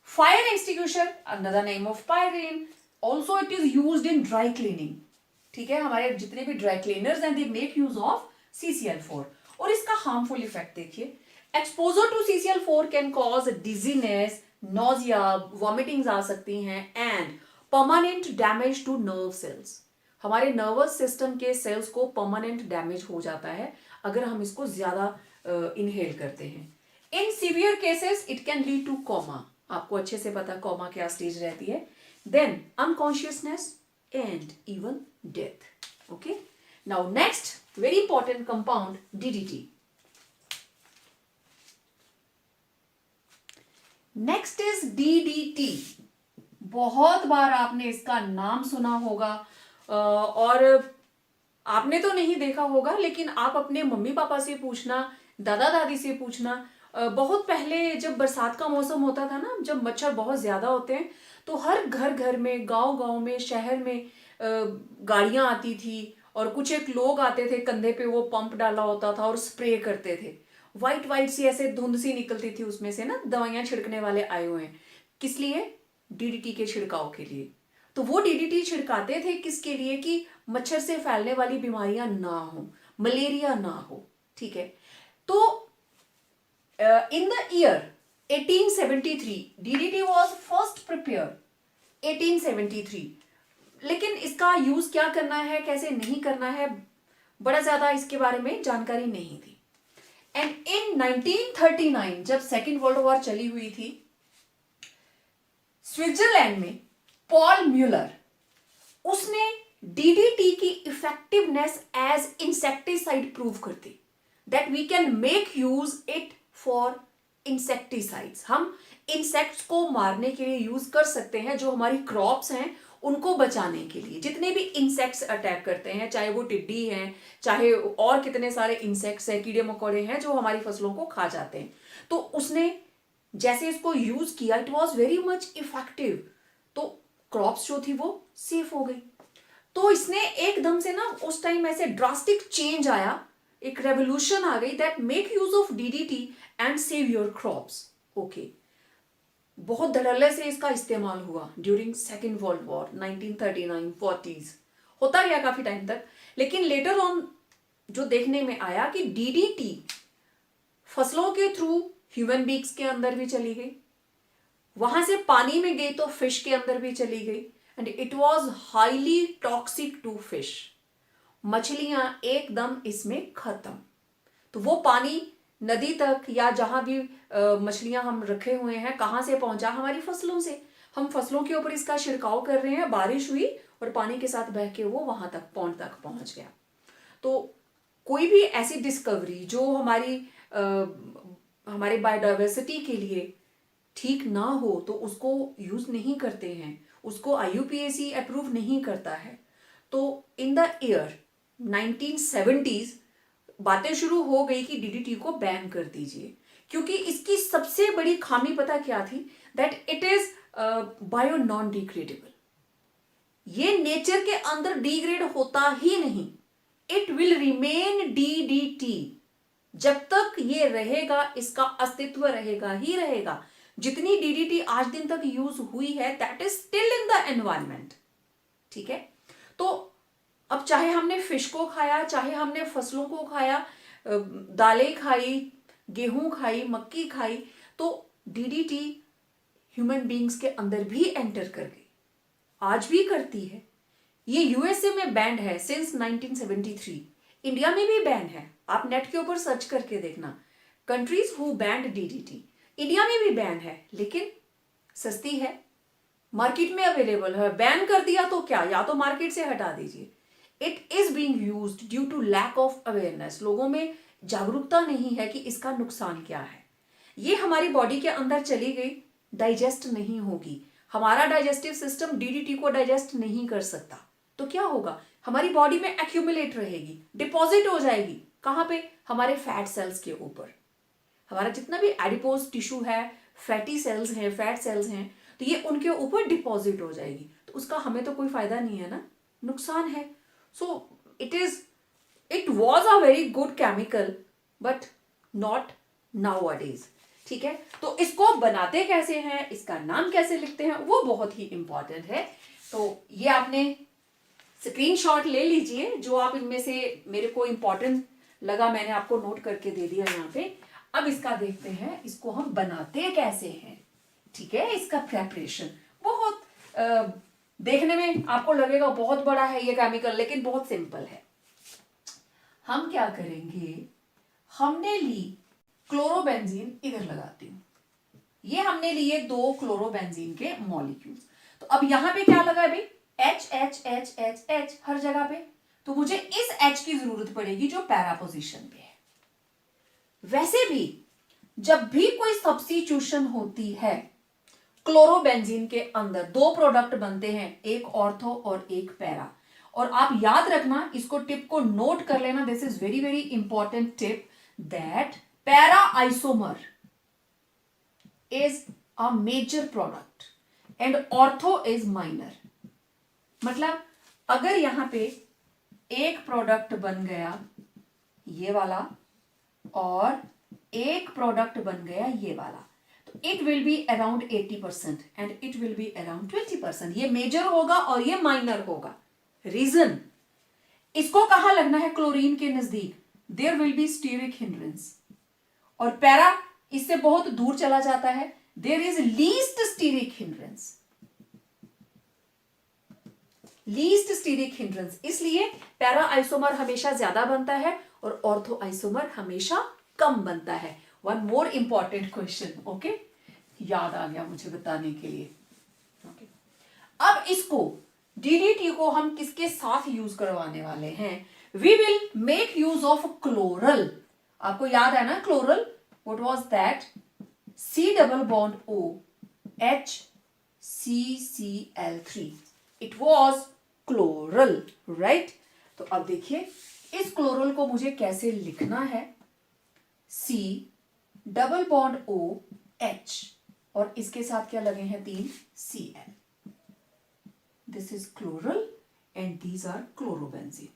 fire extinguisher, another name of pyrene. Also it is used in dry cleaning. ठीक है, हमारे जितने भी ड्राई क्लीनर्स हैं they make use of CCl4। और इसका हार्मफुल इफेक्ट देखिए, exposure to CCl4 can cause dizziness, nausea, vomitings आ सकती हैं, and permanent damage to nerve cells. हमारे नर्वस सिस्टम के सेल्स को परमानेंट डैमेज हो जाता है अगर हम इसको ज्यादा इनहेल करते हैं। In severe cases it can lead to coma, आपको अच्छे से पता कोमा क्या स्टेज रहती है, then unconsciousness and even death. Okay, now next very important compound DDT। Next is DDT। बहुत बार आपने इसका नाम सुना होगा, और आपने तो नहीं देखा होगा, लेकिन आप अपने मम्मी पापा से पूछना, दादा दादी से पूछना। बहुत पहले जब बरसात का मौसम होता था ना, जब मच्छर बहुत ज्यादा होते हैं, तो हर घर घर में, गांव गांव में, शहर में गाड़ियां आती थी, और कुछ एक लोग आते थे, कंधे पे वो पंप डाला होता था और स्प्रे करते थे। वाइट वाइट सी ऐसे धुंध सी निकलती थी उसमें से ना, दवाइयां छिड़कने वाले आए हुए हैं, किस लिए? DDT के छिड़काव के लिए। तो वो DDT छिड़काते थे किसके लिए? कि मच्छर से फैलने वाली बीमारियां ना हो, मलेरिया ना हो। ठीक है, तो in the year 1873 DDT was first prepared, 1873। लेकिन इसका यूज क्या करना है, कैसे नहीं करना है, बड़ा ज्यादा इसके बारे में जानकारी नहीं थी। एंड इन 1939 जब सेकेंड वर्ल्ड वॉर चली हुई थी, स्विट्जरलैंड में पॉल म्यूलर, उसने DDT की इफेक्टिवनेस एज इंसेक्टिसाइड प्रूव कर दी, that we can make use it for insecticides. हम इंसेक्ट्स को मारने के लिए यूज कर सकते हैं, जो हमारी क्रॉप्स हैं उनको बचाने के लिए। जितने भी इंसेक्ट्स अटैक करते हैं, चाहे वो टिड्डी हैं, चाहे और कितने सारे इंसेक्ट्स हैं, कीड़े मकोड़े हैं जो हमारी फसलों को खा जाते हैं, तो उसने जैसे इसको यूज किया, it was very much effective, तो क्रॉप्स जो थी वो सेफ हो गई। तो इसने एकदम से ना उस टाइम ऐसे ड्रास्टिक चेंज आया, एक रेवोल्यूशन आ गई, that make use of DDT and save your crops. Okay, बहुत धड़ल्ले से इसका इस्तेमाल हुआ during second world war 1939 40s, होता गया काफी टाइम तक। लेकिन लेटर ऑन जो देखने में आया कि DDT फसलों के थ्रू ह्यूमन बींग्स के अंदर भी चली गई, वहां से पानी में गई तो फिश के अंदर भी चली गई, and it was highly toxic to fish. मछलियां एकदम इसमें खत्म। तो वो पानी नदी तक या जहां भी मछलियां हम रखे हुए हैं, कहां से पहुंचा? हमारी फसलों से। हम फसलों के ऊपर इसका छिड़काव कर रहे हैं, बारिश हुई और पानी के साथ बह के वो वहां तक पॉन्ड तक पहुंच गया। तो कोई भी ऐसी डिस्कवरी जो हमारे बायोडाइवर्सिटी के लिए ठीक ना हो, तो उसको यूज नहीं करते हैं, उसको IUPAC अप्रूव नहीं करता है। तो इन द ईयर 1970s बातें शुरू हो गई कि डीडीटी को बैन कर दीजिए, क्योंकि इसकी सबसे बड़ी खामी पता क्या थी, that it is bio non degradable. ये नेचर के अंदर डिग्रेड होता ही नहीं, इट विल रिमेन डीडीटी। जब तक ये रहेगा इसका अस्तित्व रहेगा ही रहेगा। जितनी डीडीटी आज दिन तक यूज हुई है that is still in the environment. ठीक है, तो अब चाहे हमने फिश को खाया, चाहे हमने फसलों को खाया, दालें खाई, गेहूं खाई, मक्की खाई, तो डीडीटी ह्यूमन बींग्स के अंदर भी एंटर कर गई, आज भी करती है। ये यूएसए में बैंड है सिंस 1973, इंडिया में भी बैन है। आप नेट के ऊपर सर्च करके देखना, countries who band DDT. India में भी बैन है, लेकिन सस्ती है, मार्केट में अवेलेबल है। बैन कर दिया तो क्या, या तो मार्केट से हटा दीजिए। It is being used due to lack of awareness. लोगों में जागरूकता नहीं है कि इसका नुकसान क्या है। ये हमारी बॉडी के अंदर चली गई, डाइजेस्ट नहीं होगी। हमारा डाइजेस्टिव सिस्टम डीडीटी को डाइजेस्ट नहीं कर सकता, तो क्या होगा, हमारी बॉडी में एक्यूमुलेट रहेगी, डिपॉजिट हो जाएगी। कहां पे, हमारे फैट सेल्स के ऊपर। हमारा जितना भी एडिपोज टिश्यू है, फैटी सेल्स हैं, फैट सेल्स हैं, तो ये उनके ऊपर डिपॉजिट हो जाएगी। तो उसका हमें तो कोई फायदा नहीं है ना, नुकसान है। So it was a very good chemical but not now अडेज। ठीक है, तो इसको बनाते कैसे हैं, इसका नाम कैसे लिखते हैं, वो बहुत ही इंपॉर्टेंट है। तो ये आपने स्क्रीनशॉट ले लीजिए, जो आप इनमें से मेरे को इंपॉर्टेंट लगा मैंने आपको नोट करके दे दिया यहाँ पे। अब इसका देखते हैं इसको हम बनाते कैसे हैं। ठीक है, इसका प्रेपरेशन बहुत देखने में आपको लगेगा बहुत बड़ा है ये केमिकल, लेकिन बहुत सिंपल है। हम क्या करेंगे, हमने ली क्लोरोबेंजीन, इधर लगाती हूं, ये हमने लिए 2 क्लोरोबेंजीन के मॉलिक्यूल्स। तो अब यहां पे क्या लगा है भाई, H H H H H हर जगह पे, तो मुझे इस H की जरूरत पड़ेगी जो पैरा पोजीशन पे है। वैसे भी जब भी कोई सब्स्टिट्यूशन होती है क्लोरोबेंजीन के अंदर 2 प्रोडक्ट बनते हैं, एक ऑर्थो और एक पैरा। और आप याद रखना, इसको टिप को नोट कर लेना, this is very very important tip, that para isomer is a major product and ortho is minor. मतलब अगर यहां पे एक प्रोडक्ट बन गया ये वाला और एक प्रोडक्ट बन गया ये वाला, तो it will be around 80% and it will be around 20%। ये मेजर होगा और ये माइनर होगा। रीजन, इसको कहां लगना है, क्लोरीन के नजदीक, there will be steric hindrance. और पैरा इससे बहुत दूर चला जाता है, there is least steric hindrance, least steric hindrance. इसलिए पैरा आइसोमर हमेशा ज्यादा बनता है और ऑर्थो आइसोमर हमेशा कम बनता है। One more important question, okay, याद आ गया मुझे बताने के लिए। ओके, अब इसको डीडीटी को हम किसके साथ यूज करवाने वाले हैं, we will make use of chloral. आपको याद है ना chloral, what was that, C double bond O HCCl3, it was chloral, right. तो अब देखिए इस क्लोरल को मुझे कैसे लिखना है, C double bond O H और इसके साथ क्या लगे हैं 3 Cl। This is chloral and these are chlorobenzene.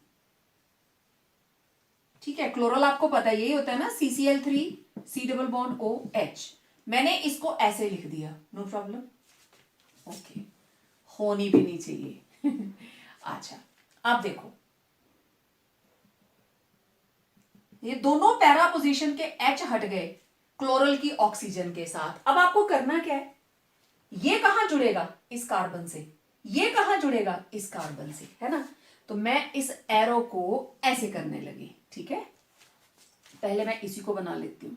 ठीक है, क्लोरल आपको पता है यही होता है ना, CCl3 C double bond O H। मैंने इसको ऐसे लिख दिया, नो प्रॉब्लम, ओके, होनी भी नहीं चाहिए। अच्छा, अब देखो ये दोनों पैरा पोजीशन के H हट गए क्लोरल की ऑक्सीजन के साथ। अब आपको करना क्या है, ये कहां जुड़ेगा, इस कार्बन से, ये कहां जुड़ेगा, इस कार्बन से, है ना। तो मैं इस एरो को ऐसे करने लगी। ठीक है, पहले मैं इसी को बना लेती हूं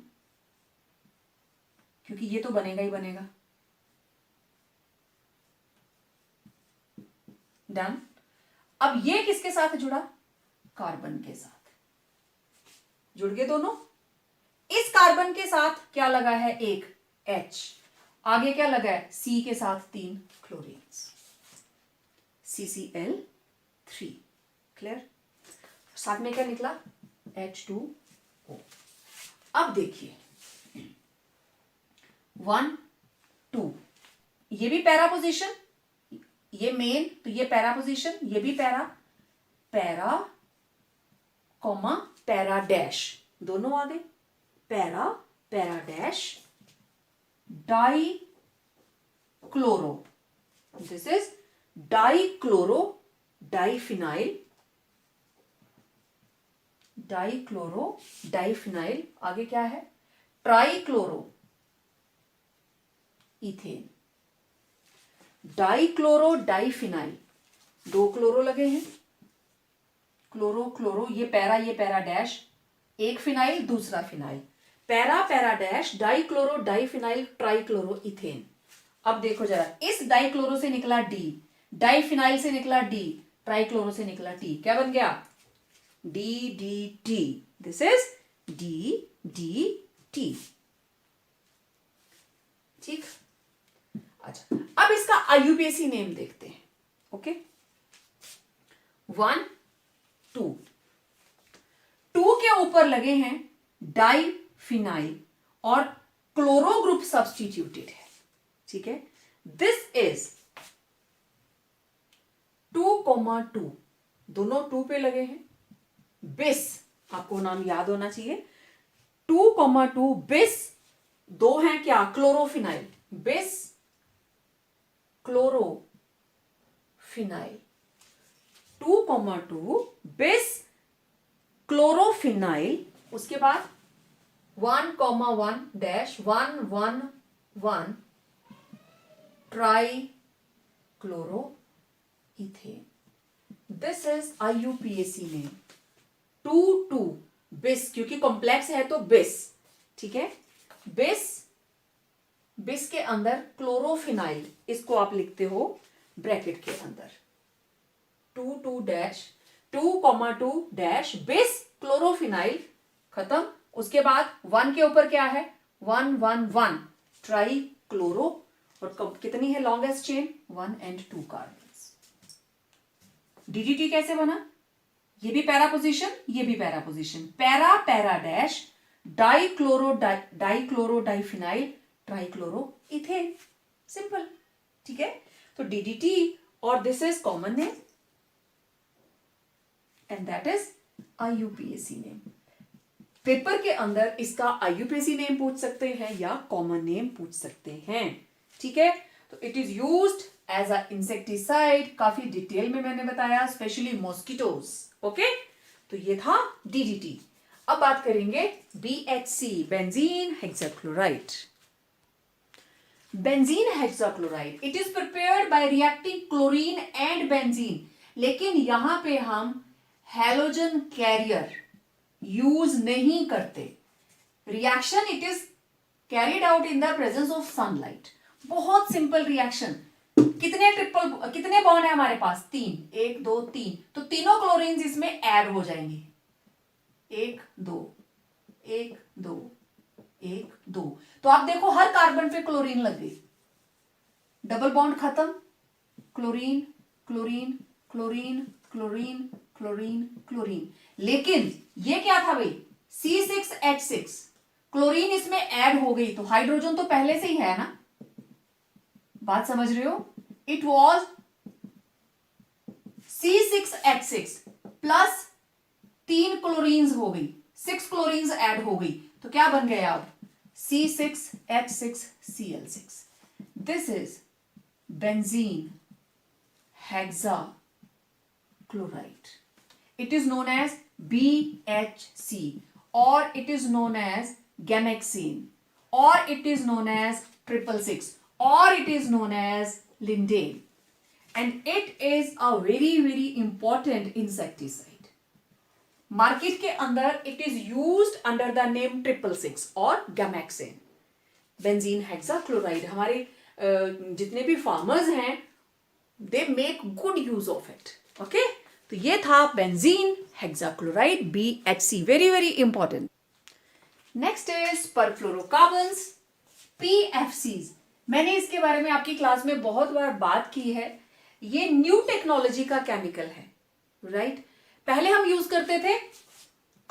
क्योंकि ये तो बनेगा ही बनेगा। डन। अब ये किसके साथ जुड़ा, कार्बन के साथ, जुड़ गए दोनों। इस कार्बन के साथ क्या लगा है, एक H, आगे क्या लगा है, C के साथ 3 क्लोरीन्स, CCl3। क्लियर? साथ में क्या निकला? H2O. अब देखिए 1 2, ये भी पैरा पोजीशन, ये मेन, तो ये पैरा पोजीशन, ये भी para, para comma para dash, दोनों आ गए, para para dash, die chloro, this is die chloro diphenyl, die chloro diphenyl, आगे क्या है? Try chloro ethane, die chloro diphenyl, 2 chloro लगे हैं, क्लोरो क्लोरो, ये पैरा डैश, एक फिनाइल दूसरा phenyl, para para dash, die chloro diphenyl, try chloro ethane. अब देखो जरा, इस डाई क्लोरो से निकला डी, डाई फिनाइल से निकला डी, ट्राई क्लोरो से निकला टी, क्या बन गया? D D T, this is D D T. ठीक, अच्छा अब इसका आईयूपीएसी नेम देखते हैं। ओके, 1 2 2 के ऊपर लगे हैं डाई फिनाइल और क्लोरो ग्रुप सब्सटीट्यूटेड है, ठीक है। दिस इज 2,2, दोनों 2 पे लगे हैं। बिस, आपको नाम याद होना चाहिए, 2,2 बिस, 2 हैं क्या? क्लोरोफिनाइल, बिस क्लोरोफिनाइल, 2,2 बिस क्लोरोफिनाइल, उसके बाद 1,1 dash 1,1,1 try chloro ethane. This is IUPAC name. 2,2 बिस, क्योंकि कॉम्प्लेक्स है तो बिस, ठीक है। बिस के अंदर क्लोरोफिनाइल, इसको आप लिखते हो ब्रैकेट के अंदर 2,2 डैश 2,2 डैश बिस क्लोरोफिनाइल, खत्म। उसके बाद 1 के ऊपर क्या है? 1,1,1 ट्राई क्लोरो, और कितनी है longest chain? 1 and 2 carbons. DDT कैसे बना? ये भी पैरा पोजीशन, ये भी para position, para para dash die chloro diphenyl try chloro ethane, simple, ठीक है। तो डीडीटी, और this is common name and that is IUPAC name. Paper के अंदर इसका आईयूपीएसी नेम पूछ सकते हैं या कॉमन नेम पूछ सकते हैं, ठीक है। तो it is used as a insecticide, काफी डिटेल में मैंने बताया, स्पेशली मॉस्किटोज, ओके। तो ये था डीडीटी। अब बात करेंगे BHC, benzene hexachloride. Benzene hexachloride, it is prepared bye reacting chlorine and benzene, लेकिन यहां पे हम हैलोजन कैरियर यूज नहीं करते। Reaction it is carried out in the presence of sunlight. बहुत सिंपल रिएक्शन। कितने बॉन्ड है हमारे पास? 3, 1 2 3, तो तीनों क्लोरीन इसमें ऐड हो जाएंगे, 1 2 1 2 1 2। तो आप देखो हर कार्बन पे क्लोरीन लग गई, डबल बॉन्ड खत्म, chlorine chlorine chlorine chlorine chlorine chlorine. लेकिन ये क्या था भाई? C6H6, क्लोरीन इसमें ऐड हो गई, तो हाइड्रोजन तो पहले से ही है ना, बात समझ रहे हो? It was C6H6 plus 3 chlorines हो गई, 6 क्लोरीन्स ऐड हो गई, तो क्या बन गया अब? C6H6Cl6। This is benzene hexachloride. It is known as BHC, or it is known as gamexine, or it is known as 666, or it is known as lindane, and it is a very very important insecticide. Market के अंदर it is used under the name 666 or gamexine. Benzene hexachloride, हमारे जितने भी farmers हैं, they make good use of it. Okay? तो ये था benzene hexachloride, BHC, very very important. Next is perfluorocarbons, PFCs। मैंने इसके बारे में आपकी क्लास में बहुत बार बात की है। ये न्यू टेक्नोलॉजी का केमिकल है, राइट। पहले हम यूज करते थे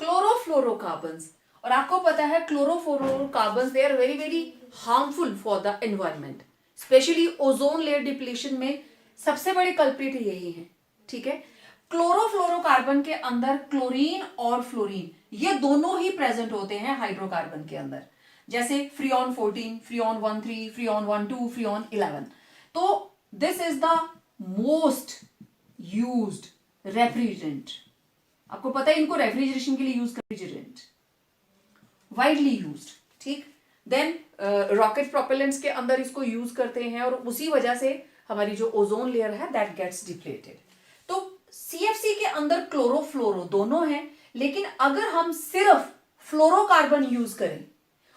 क्लोरोफ्लोरोकार्बन्स, और आपको पता है chlorofluorocarbons they are very very harmful for the environment, especially ozone layer depletion में सबसे बड़े कल्प्रिट यही है। ठीक है, क्लोरोफ्लोरोकार्बन के अंदर क्लोरीन और फ्लोरीन ये दोनों ही प्रेजेंट होते हैं हाइड्रोकार्बन के अंदर, जैसे फ्रियॉन 14, फ्रियॉन 13, फ्रियॉन 12, फ्रियॉन 11। तो this is the most used refrigerant. आपको पता है इनको रेफ्रिजरेशन के लिए यूज कर, रेफ्रिजरेंट वाइडली यूज्ड। ठीक, देन रॉकेट प्रोपेलेंट्स के अंदर इसको यूज करते हैं और उसी वजह से हमारी जो ओजोन लेयर है दैट गेट्स डिप्लेटेड। तो सीएफसी के अंदर क्लोरोफ्लोरो दोनों हैं, लेकिन अगर हम सिर्फ फ्लोरोकार्बन यूज करें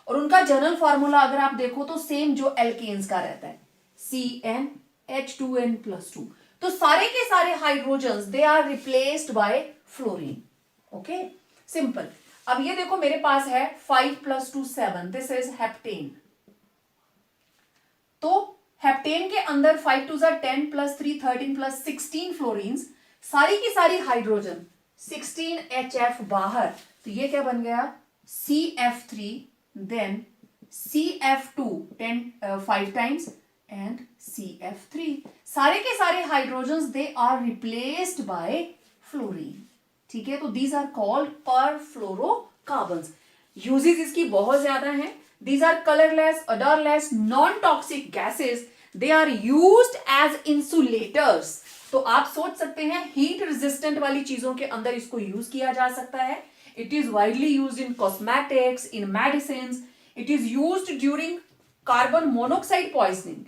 और उनका जनरल फॉर्मूला अगर आप देखो तो सेम जो एल्केन्स का रहता है, CnH2n+2, तो सारे के सारे hydrogens they are replaced by fluorine. Okay, simple. अब ये देखो मेरे पास है 5 + 2 7, दिस इज हेप्टेन। तो हेप्टेन के अंदर 5 2 10 + 3 13 + 16 फ्लोरीन्स, सारी की सारी हाइड्रोजन 16HF बाहर, तो ये क्या बन गया CF3, then CF2 5 times and CF3, सारे के सारे hydrogens they are replaced by fluorine. ठीक है, तो these are called perfluorocarbons. Uses इसकी बहुत ज्यादा हैं। These are colourless, odorless, non toxic gases, they are used as insulators. तो आप सोच सकते हैं हीट रेजिस्टेंट वाली चीजों के अंदर इसको यूज किया जा सकता है। It is widely used in cosmetics, in medicine, it is used during carbon monoxide poisoning,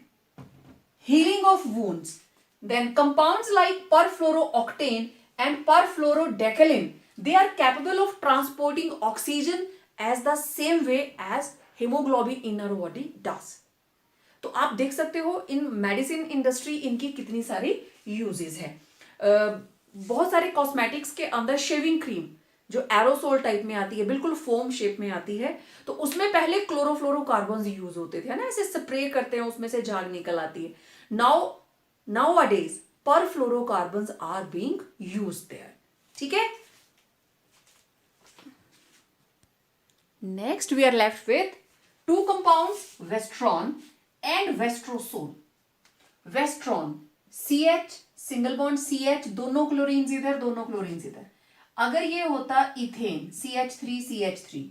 healing of wounds. Then compounds like perfluorooctane and perfluorodecalin, they are capable of transporting oxygen as the same way as hemoglobin in our body does. तो आप देख सकते हो इन medicine industry इनकी कितनी सारी uses है। बहुत सारे कॉस्मेटिक्स के अंदर शेविंग क्रीम जो एरोसोल टाइप में आती है, बिल्कुल फोम शेप में आती है, तो उसमें पहले क्लोरोफ्लोरोकार्बन्स यूज होते थे, है ना, ऐसे स्प्रे करते हैं उसमें से झाग निकल आती है। Nowadays perfluorocarbons are being used there. ठीक है, next we are left with two compounds, Vestron and Vestrosol. Vestron CH single bond CH, दोनों क्लोरीन्स इधर दोनों क्लोरीन्स इधर। अगर ये होता इथेन CH3 CH3,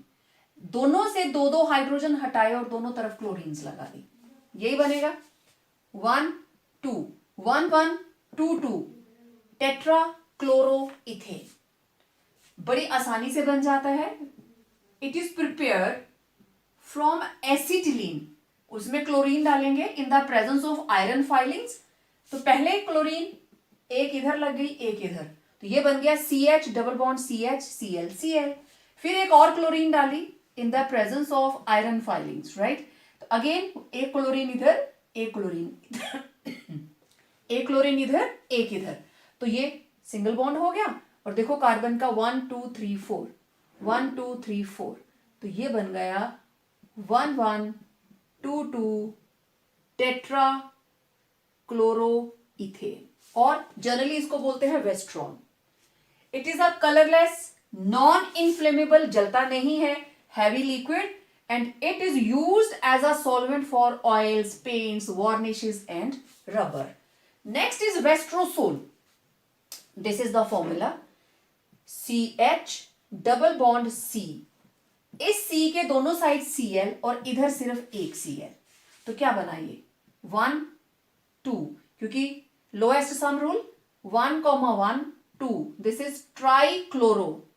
दोनों से दो दो हाइड्रोजन हटाए और दोनों तरफ क्लोरीन्स लगा दी, यही बनेगा 1 2 1 1 2 2 टेट्रा क्लोरो इथेन। बड़ी आसानी से बन जाता है। It is prepared from acetylene, उसमें क्लोरीन डालेंगे in the presence of iron filings. तो पहले क्लोरीन एक इधर लग गई एक इधर, तो ये बन गया CH double bond CH Cl Cl। फिर एक और क्लोरीन डाली in the presence of iron filings, right. तो अगेन एक क्लोरीन इधर एक क्लोरीन इधर एक क्लोरीन इधर एक इधर, तो ये सिंगल बॉन्ड हो गया। और देखो कार्बन का 1 2 3 4 1 2 3 4, तो ये बन गया 1 1 2 2 टेट्रा क्लोरो इथेन, और जनरली इसको बोलते हैं westron. It is a colourless, non inflammable, जलता नहीं है, heavy liquid, and it is used as a solvent for oils, paints, varnishes and rubber. Next is Vestrosol. This is the formula CH double bond C. इस C के दोनों side Cl और इधर सिर्फ एक Cl, तो क्या बना ये 1 2, क्योंकि lowest sum rule 1 1 2, this is trichloro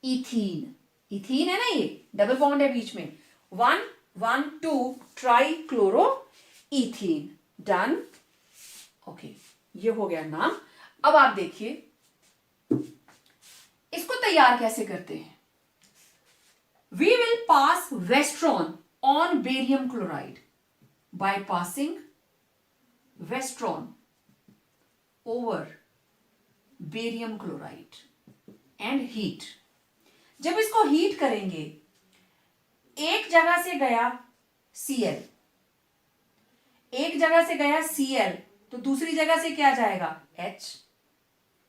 ethene. Ethene है ना, ये डबल बॉन्ड है बीच में, 1 1 2 ट्राइक्लोरो इथीन। डन, ओके, ये हो गया नाम। अब आप देखिए इसको तैयार कैसे करते हैं। We will pass westron on barium chloride by passing westron over barium chloride and heat. जब इसको हीट करेंगे, एक जगह से गया Cl, एक जगह से गया Cl, तो दूसरी जगह से क्या जाएगा H,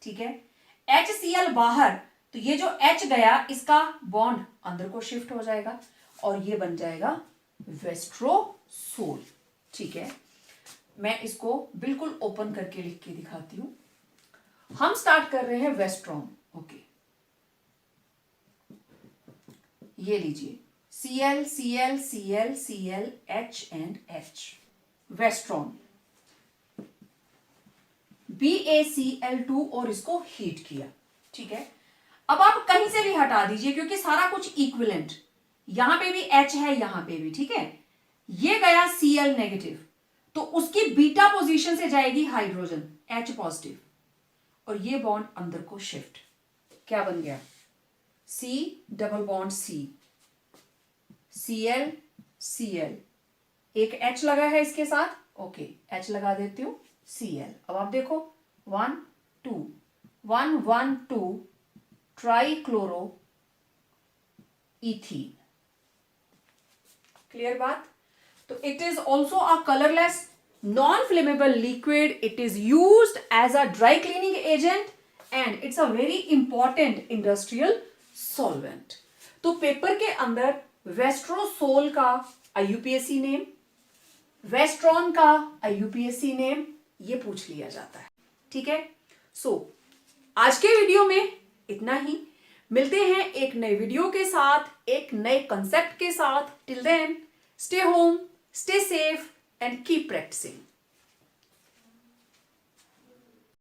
ठीक है। HCl बाहर, तो ये जो H गया इसका बॉन्ड अंदर को शिफ्ट हो जाएगा और ये बन जाएगा वेस्ट्रोसोल। ठीक है, मैं इसको बिल्कुल ओपन करके लिख के दिखाती हूं। हम स्टार्ट कर रहे हैं वेस्ट्रॉन। ओके, ये लीजिए Cl Cl Cl Cl H and H, वेस्ट्रॉन। BaCl2 और इसको हीट किया। ठीक है, अब आप कहीं से भी हटा दीजिए क्योंकि सारा कुछ इक्विवेलेंट, यहां पे भी H है यहां पे भी। ठीक है, ये गया Cl नेगेटिव, तो उसकी बीटा पोजीशन से जाएगी हाइड्रोजन H पॉजिटिव और ये बॉन्ड अंदर को शिफ्ट, क्या बन गया C double bond C, Cl Cl, एक H लगा है इसके साथ। ओके, H लगा देती हूं Cl। अब आप देखो 1 2 1 1 2 ट्राइक्लोरो इथीन। क्लियर बात? तो it is also a colourless non flammable liquid, it is used as a dry cleaning agent and it's a very important industrial solvent. तो पेपर के अंदर वेस्ट्रोसोल का IUPAC नेम, वेस्ट्रॉन का IUPAC नेम, ये पूछ लिया जाता है। ठीक है, सो आज के वीडियो में इतना ही। मिलते हैं एक नए वीडियो के साथ, एक नए कंसेप्ट के साथ। Till then, stay home, stay safe and keep practising.